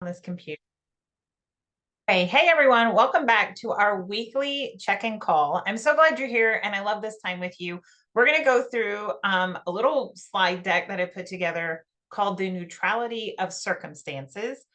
On this computer. Hey everyone, welcome back to our weekly check-in call. I'm so glad you're here and I love this time with you. We're going to go through a little slide deck that I put together called the Neutrality of Circumstances.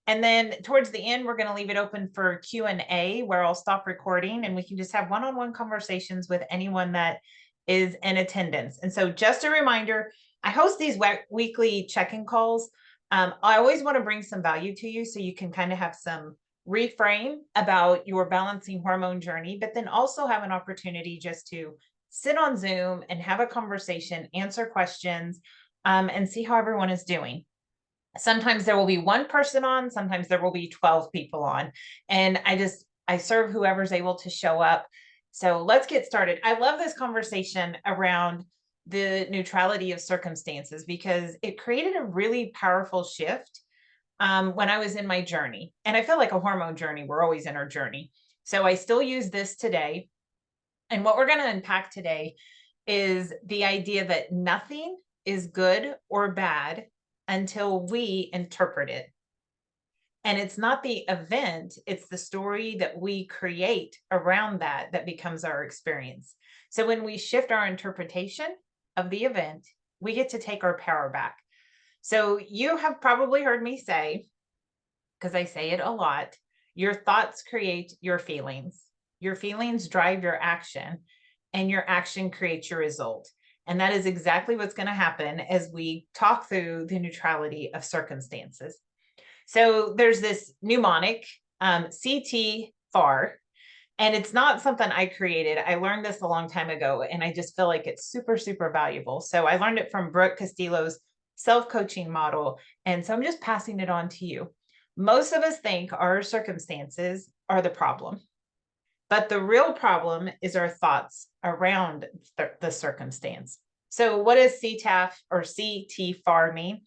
And then towards the end, we're going to leave it open for Q&A where I'll stop recording and we can just have one-on-one conversations with anyone that is in attendance. And so just a reminder, I host these weekly check-in calls. I always want to bring some value to you so you can kind of have some reframe about your balancing hormone journey, but then also have an opportunity just to sit on Zoom and have a conversation, answer questions, and see how everyone is doing. Sometimes there will be one person on, sometimes there will be 12 people on. And I serve whoever's able to show up. So let's get started. I love this conversation around the neutrality of circumstances because it created a really powerful shift when I was in my journey. And I feel like a hormone journey, we're always in our journey. So I still use this today. And what we're going to unpack today is the idea that nothing is good or bad until we interpret it. And it's not the event, it's the story that we create around that becomes our experience. So when we shift our interpretation of the event, we get to take our power back. So you have probably heard me say, because I say it a lot, your thoughts create your feelings drive your action, and your action creates your result. And that is exactly what's going to happen as we talk through the neutrality of circumstances. So there's this mnemonic, CT FAR, and it's not something I created. I learned this a long time ago, and I just feel like it's super, super valuable. So I learned it from Brooke Castillo's self-coaching model. And so I'm just passing it on to you. Most of us think our circumstances are the problem, but the real problem is our thoughts around the circumstance. So what does CTAF or CTFAR mean?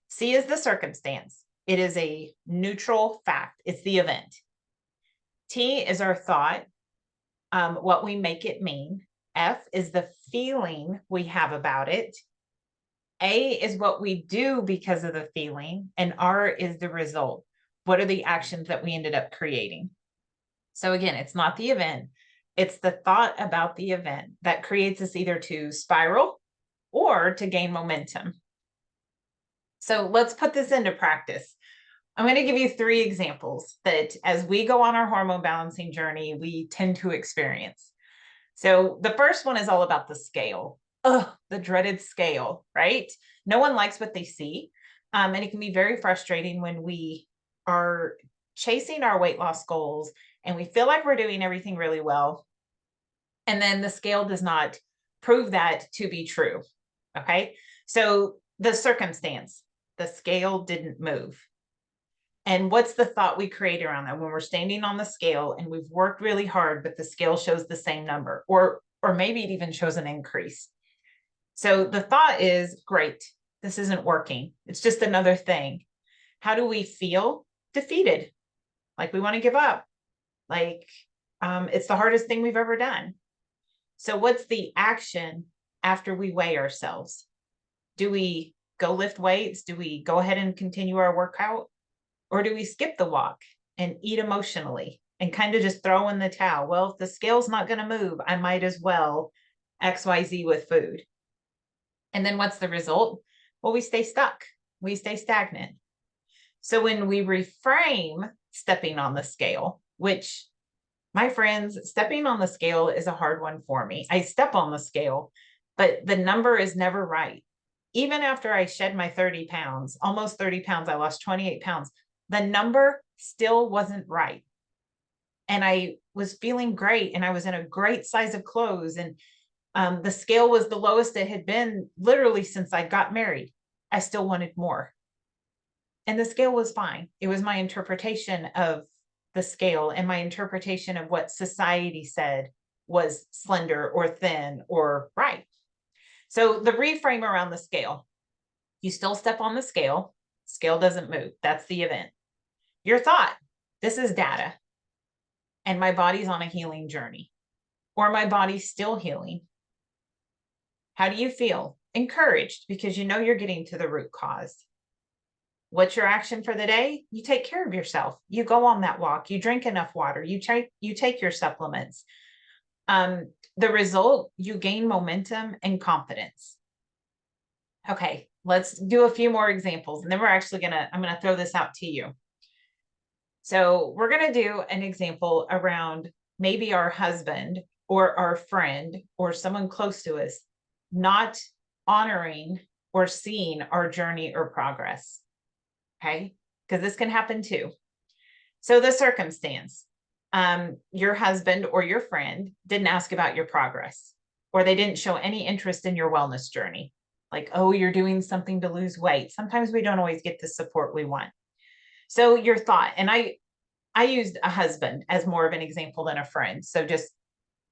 C is the circumstance. It is a neutral fact. It's the event. T is our thought, what we make it mean. F is the feeling we have about it. A is what we do because of the feeling, and R is the result. What are the actions that we ended up creating? So again, it's not the event, it's the thought about the event that creates us either to spiral or to gain momentum. So let's put this into practice. I'm going to give you 3 examples that as we go on our hormone balancing journey, we tend to experience. So the first one is all about the scale. Oh, the dreaded scale, right? No one likes what they see. And it can be very frustrating when we are chasing our weight loss goals and we feel like we're doing everything really well. And then the scale does not prove that to be true. Okay. So the circumstance, the scale didn't move. And what's the thought we create around that when we're standing on the scale and we've worked really hard, but the scale shows the same number, or maybe it even shows an increase. So the thought is, great, this isn't working. It's just another thing. How do we feel? Defeated. Like we want to give up. Like it's the hardest thing we've ever done. So what's the action after we weigh ourselves? Do we go lift weights? Do we go ahead and continue our workout? Or do we skip the walk and eat emotionally and kind of just throw in the towel? Well, if the scale's not going to move, I might as well XYZ with food. And then what's the result? Well, we stay stuck. We stay stagnant. So when we reframe stepping on the scale, which my friends, stepping on the scale is a hard one for me. I step on the scale, but the number is never right. Even after I shed my 30 pounds, almost 30 pounds, I lost 28 pounds. The number still wasn't right. And I was feeling great and I was in a great size of clothes. And the scale was the lowest it had been literally since I got married. I still wanted more. And the scale was fine. It was my interpretation of the scale and my interpretation of what society said was slender or thin or right. So the reframe around the scale, you still step on the scale doesn't move. That's the event. Your thought, this is data, and my body's on a healing journey, or my body's still healing. How do you feel? Encouraged, because you know you're getting to the root cause. What's your action for the day? You take care of yourself. You go on that walk. You drink enough water. You take your supplements. The result, you gain momentum and confidence. Okay, let's do a few more examples, and then I'm gonna throw this out to you. So we're gonna do an example around maybe our husband or our friend or someone close to us not honoring or seeing our journey or progress. Okay, because this can happen too. So the circumstance, your husband or your friend didn't ask about your progress, or they didn't show any interest in your wellness journey. Like, oh, you're doing something to lose weight. Sometimes we don't always get the support we want. So your thought, and I used a husband as more of an example than a friend. So just,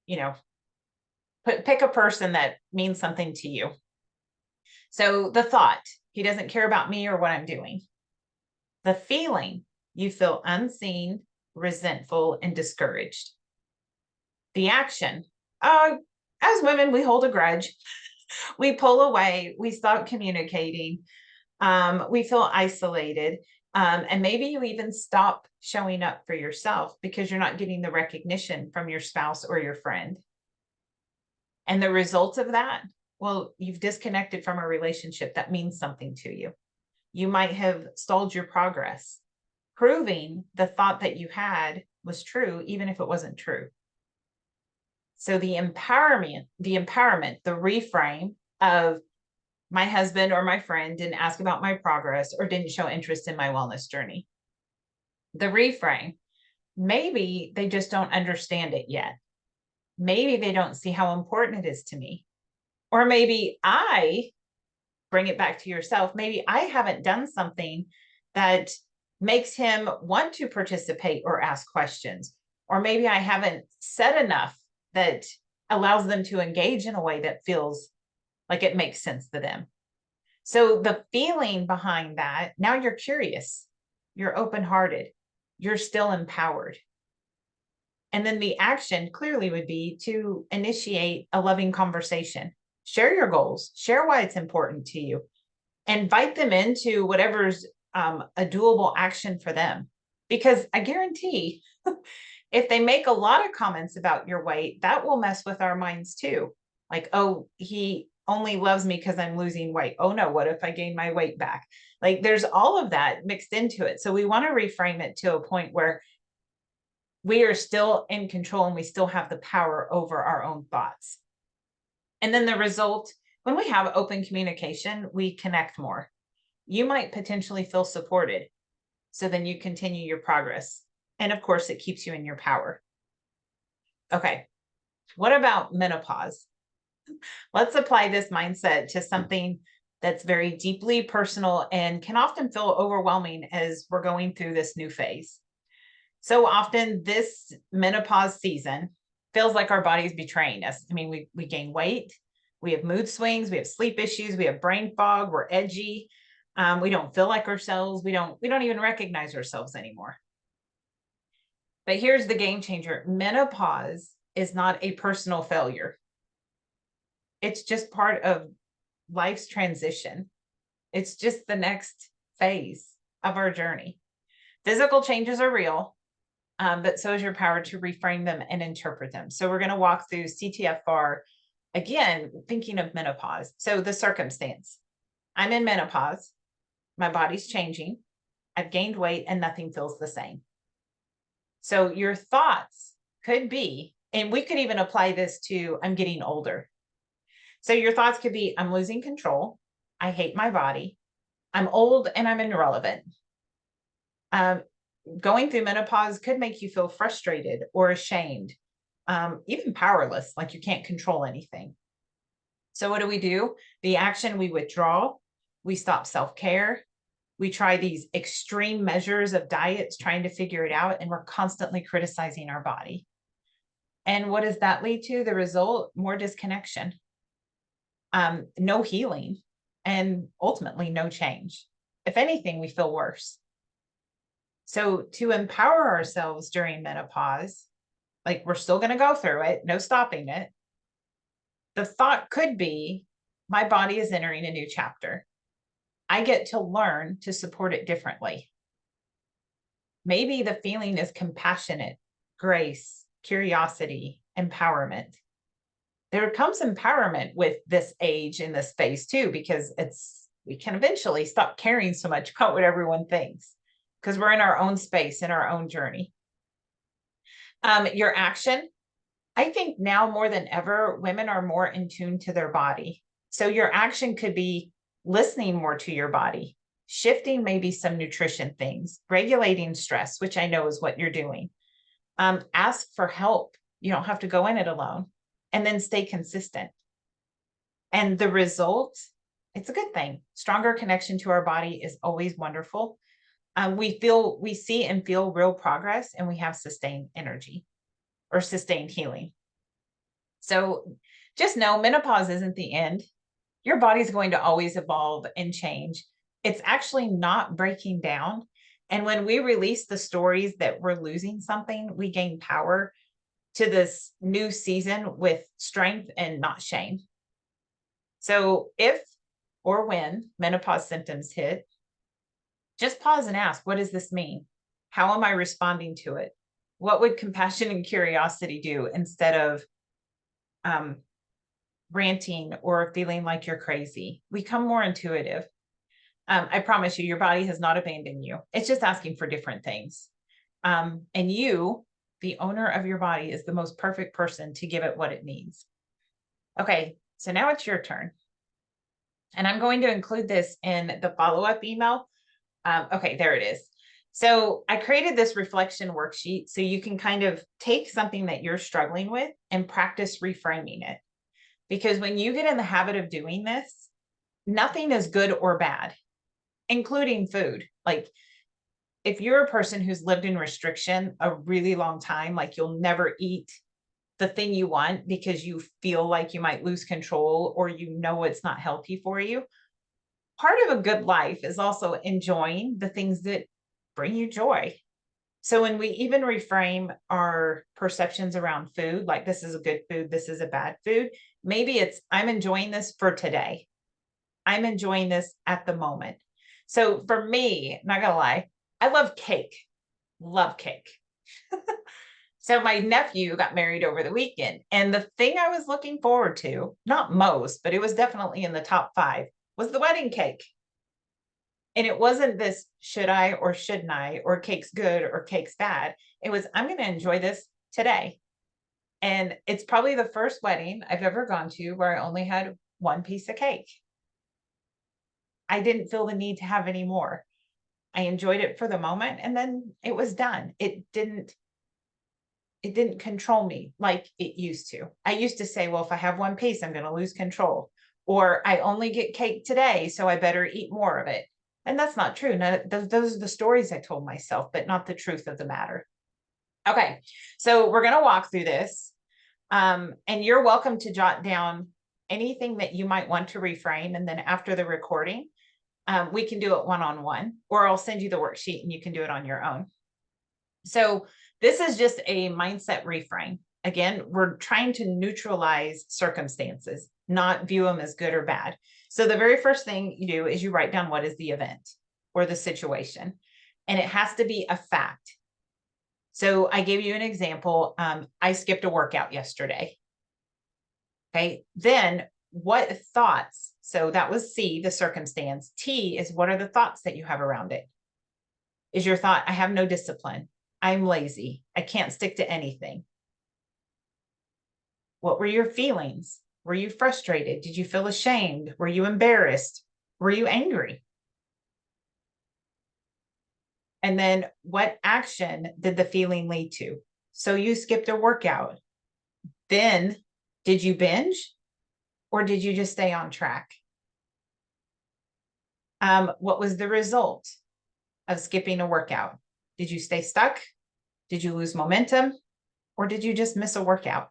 you know, pick a person that means something to you. So the thought, he doesn't care about me or what I'm doing. The feeling, you feel unseen, resentful, and discouraged. The action, as women, we hold a grudge. We pull away, we stop communicating, we feel isolated. And maybe you even stop showing up for yourself because you're not getting the recognition from your spouse or your friend. And the result of that, well, you've disconnected from a relationship that means something to you. You might have stalled your progress, proving the thought that you had was true, even if it wasn't true. So the empowerment, the reframe of my husband or my friend didn't ask about my progress or didn't show interest in my wellness journey. The reframe, maybe they just don't understand it yet. Maybe they don't see how important it is to me. Or maybe I bring it back to yourself. Maybe I haven't done something that makes him want to participate or ask questions. Or maybe I haven't said enough that allows them to engage in a way that feels like it makes sense to them. So the feeling behind that, now you're curious, you're open-hearted, you're still empowered. And then the action clearly would be to initiate a loving conversation. Share your goals, share why it's important to you, invite them into whatever's a doable action for them. Because I guarantee if they make a lot of comments about your weight, that will mess with our minds too. Like, oh, he only loves me because I'm losing weight. Oh no, what if I gain my weight back? Like there's all of that mixed into it. So we want to reframe it to a point where we are still in control and we still have the power over our own thoughts. And then the result, when we have open communication, we connect more. You might potentially feel supported. So then you continue your progress. And of course, it keeps you in your power. Okay, what about menopause? Let's apply this mindset to something that's very deeply personal and can often feel overwhelming as we're going through this new phase. So often this menopause season feels like our body's betraying us. I mean, we gain weight, we have mood swings, we have sleep issues, we have brain fog, we're edgy, we don't feel like ourselves, we don't even recognize ourselves anymore. But here's the game changer. Menopause is not a personal failure. It's just part of life's transition. It's just the next phase of our journey. Physical changes are real, but so is your power to reframe them and interpret them. So we're going to walk through CTFR again, thinking of menopause. So the circumstance, I'm in menopause, my body's changing, I've gained weight and nothing feels the same. So your thoughts could be, and we could even apply this to, I'm getting older. So your thoughts could be, I'm losing control, I hate my body, I'm old and I'm irrelevant. Going through menopause could make you feel frustrated or ashamed, even powerless, like you can't control anything. So what do? The action, we withdraw, we stop self-care, we try these extreme measures of diets, trying to figure it out, and we're constantly criticizing our body. And what does that lead to? The result, more disconnection, no healing, and ultimately no change. If anything, we feel worse. So to empower ourselves during menopause, like we're still going to go through it, no stopping it. The thought could be, my body is entering a new chapter. I get to learn to support it differently. Maybe the feeling is compassionate, grace, curiosity, empowerment. There comes empowerment with this age in this space too, because we can eventually stop caring so much about what everyone thinks because we're in our own space, in our own journey. Your action, I think now more than ever, women are more in tune to their body. So your action could be listening more to your body, shifting maybe some nutrition things, regulating stress, which I know is what you're doing. Ask for help. You don't have to go in it alone, and then stay consistent. And the result, it's a good thing. Stronger connection to our body is always wonderful. We see and feel real progress, and we have sustained energy or sustained healing. So just know menopause isn't the end. Your body's going to always evolve and change. It's actually not breaking down. And when we release the stories that we're losing something, we gain power to this new season with strength and not shame. So if or when menopause symptoms hit, just pause and ask, what does this mean? How am I responding to it? What would compassion and curiosity do instead of ranting or feeling like you're crazy? We become more intuitive. I promise you, your body has not abandoned you. It's just asking for different things. And you, the owner of your body, is the most perfect person to give it what it needs. Okay, so now it's your turn. And I'm going to include this in the follow-up email. Okay, there it is. So I created this reflection worksheet so you can kind of take something that you're struggling with and practice reframing it. Because when you get in the habit of doing this, nothing is good or bad, including food. Like if you're a person who's lived in restriction a really long time, like you'll never eat the thing you want because you feel like you might lose control or you know it's not healthy for you. Part of a good life is also enjoying the things that bring you joy. So when we even reframe our perceptions around food, like this is a good food, this is a bad food, maybe it's I'm enjoying this for today. I'm enjoying this at the moment. So for me, not gonna lie, I love cake. Love cake. So my nephew got married over the weekend, and the thing I was looking forward to, not most, but it was definitely in the top 5, was the wedding cake. And it wasn't this should I or shouldn't I, or cake's good or cake's bad. It was I'm going to enjoy this today. And it's probably the first wedding I've ever gone to where I only had one piece of cake. I didn't feel the need to have any more. I enjoyed it for the moment and then it was done. It didn't control me like it used to. I used to say, well, if I have one piece, I'm going to lose control. Or I only get cake today, so I better eat more of it. And that's not true. No, those are the stories I told myself, but not the truth of the matter. Okay, so we're going to walk through this. And you're welcome to jot down anything that you might want to reframe. And then after the recording, we can do it one-on-one, or I'll send you the worksheet and you can do it on your own. So this is just a mindset reframe. Again, we're trying to neutralize circumstances, not view them as good or bad. So the very first thing you do is you write down what is the event or the situation, and it has to be a fact. So I gave you an example. I skipped a workout yesterday. Okay, then what thoughts? So that was C, the circumstance. T is what are the thoughts that you have around it? Is your thought, I have no discipline. I'm lazy. I can't stick to anything. What were your feelings? Were you frustrated? Did you feel ashamed? Were you embarrassed? Were you angry? And then what action did the feeling lead to? So you skipped a workout. Then did you binge or did you just stay on track? What was the result of skipping a workout? Did you stay stuck? Did you lose momentum? Or did you just miss a workout?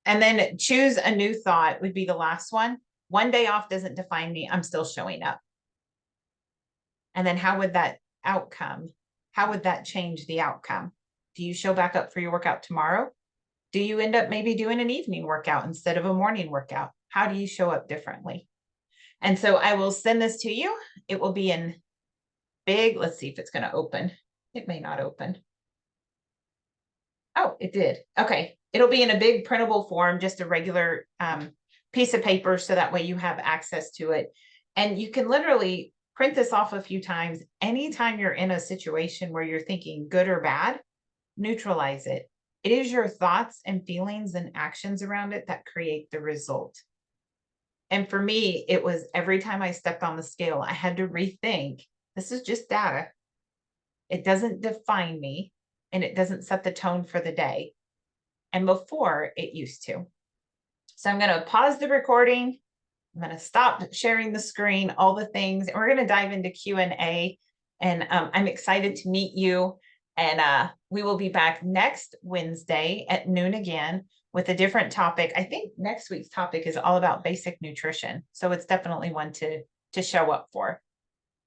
And then choose a new thought would be the last one. One day off doesn't define me. I'm still showing up. And then how would that outcome, how would that change the outcome? Do you show back up for your workout tomorrow? Do you end up maybe doing an evening workout instead of a morning workout? How do you show up differently? And so I will send this to you. It will be in big, let's see if it's going to open. It may not open. Oh, it did. Okay. It'll be in a big printable form, just a regular piece of paper. So that way you have access to it. And you can literally print this off a few times. Anytime you're in a situation where you're thinking good or bad, neutralize it. It is your thoughts and feelings and actions around it that create the result. And for me, it was every time I stepped on the scale, I had to rethink, this is just data. It doesn't define me and it doesn't set the tone for the day. And before it used to. So I'm going to pause the recording. I'm going to stop sharing the screen, all the things, and we're going to dive into Q&A. And I'm excited to meet you. And we will be back next Wednesday at noon again with a different topic. I think next week's topic is all about basic nutrition. So it's definitely one to show up for.